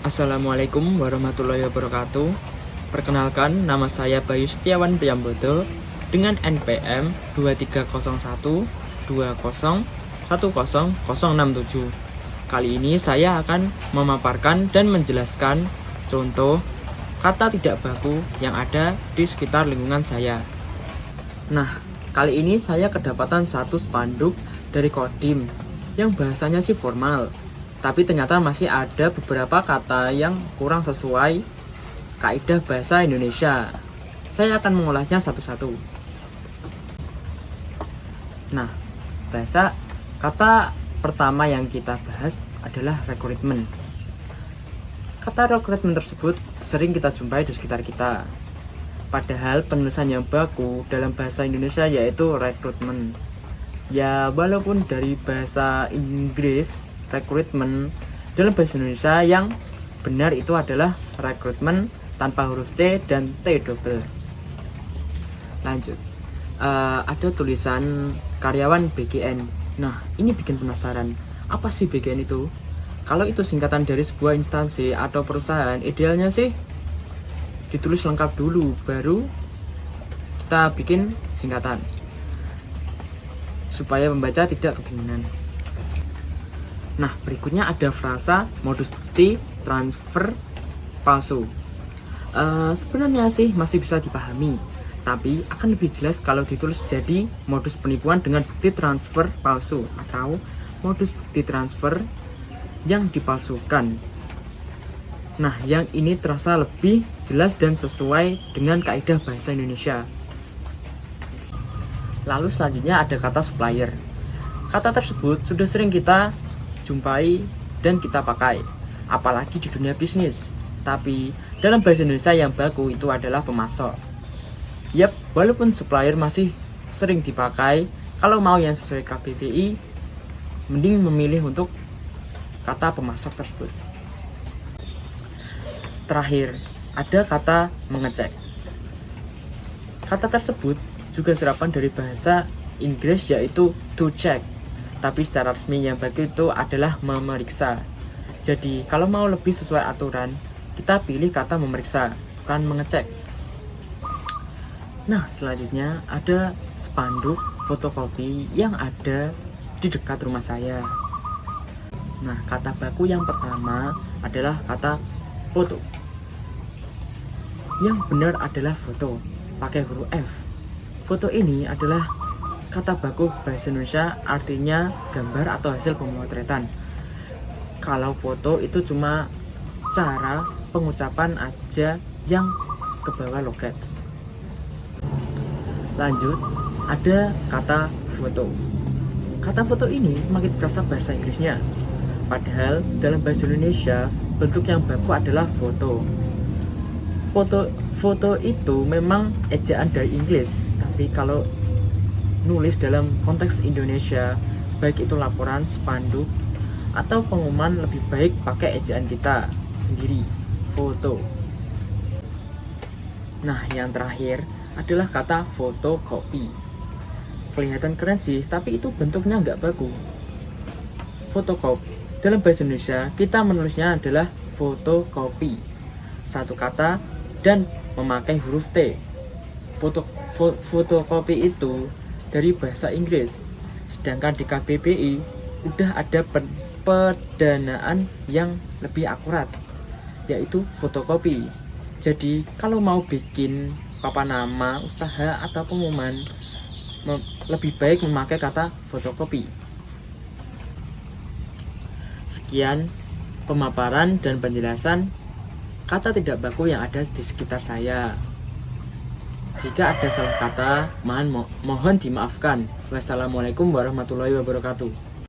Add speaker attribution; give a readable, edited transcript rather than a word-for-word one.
Speaker 1: Assalamualaikum warahmatullahi wabarakatuh. Perkenalkan, nama saya Bayu Setiawan Priambodo dengan NPM 230120101067. Kali ini saya akan memaparkan dan menjelaskan contoh kata tidak baku yang ada di sekitar lingkungan saya. Nah, kali ini saya kedapatan satu spanduk dari Kodim yang bahasanya sih formal, tapi ternyata masih ada beberapa kata yang kurang sesuai kaidah bahasa Indonesia. Saya akan mengulahnya satu-satu. Nah, kata pertama yang kita bahas adalah rekrutmen. Kata rekrutmen tersebut sering kita jumpai di sekitar kita. Padahal penulisan yang baku dalam bahasa Indonesia yaitu rekrutmen. Ya, walaupun dari bahasa Inggris rekrutmen, dalam bahasa Indonesia yang benar itu adalah rekrutmen tanpa huruf C dan T double. Lanjut, ada tulisan karyawan BGN. Nah, ini bikin penasaran, apa sih BGN itu? Kalau itu singkatan dari sebuah instansi atau perusahaan, idealnya sih ditulis lengkap dulu, baru kita bikin singkatan supaya pembaca tidak kebingungan. Nah, berikutnya ada frasa modus bukti transfer palsu. Sebenarnya sih masih bisa dipahami, tapi akan lebih jelas kalau ditulis jadi modus penipuan dengan bukti transfer palsu atau modus bukti transfer yang dipalsukan. Nah, yang ini terasa lebih jelas dan sesuai dengan kaidah bahasa Indonesia. Lalu selanjutnya ada kata supplier. Kata tersebut sudah sering kita jumpai dan kita pakai, apalagi di dunia bisnis. Tapi dalam bahasa Indonesia yang baku itu adalah pemasok. Yap, walaupun supplier masih sering dipakai, kalau mau yang sesuai KBBI, mending memilih untuk kata pemasok tersebut. Terakhir, ada kata mengecek. Kata tersebut juga serapan dari bahasa Inggris yaitu to check, tapi secara resmi yang baku itu adalah memeriksa. Jadi kalau mau lebih sesuai aturan, kita pilih kata memeriksa, bukan mengecek. Nah, selanjutnya ada spanduk fotokopi yang ada di dekat rumah saya. Nah, kata baku yang pertama adalah kata foto. Yang benar adalah foto, pakai huruf F. Foto ini adalah kata baku bahasa Indonesia, artinya gambar atau hasil pemotretan. Kalau foto itu cuma cara pengucapan aja yang ke bawah logat. Lanjut, ada kata foto. Kata foto ini makin terasa bahasa Inggrisnya. Padahal dalam bahasa Indonesia bentuk yang baku adalah foto. Foto itu memang ejaan dari Inggris, tapi kalau nulis dalam konteks Indonesia, baik itu laporan, spanduk, atau pengumuman, lebih baik pakai ejaan kita sendiri, foto. Nah, yang terakhir adalah kata fotokopi. Kelihatan keren sih, tapi itu bentuknya nggak baku. Fotokopi dalam bahasa Indonesia kita menulisnya adalah fotokopi, satu kata dan memakai huruf T. Fotokopi itu dari bahasa Inggris, sedangkan di KBBI udah ada pendanaan yang lebih akurat, yaitu fotokopi. Jadi kalau mau bikin papan nama, usaha, atau pengumuman, lebih baik memakai kata fotokopi. Sekian pemaparan dan penjelasan kata tidak baku yang ada di sekitar saya. Jika ada salah kata, mohon dimaafkan. Wassalamualaikum warahmatullahi wabarakatuh.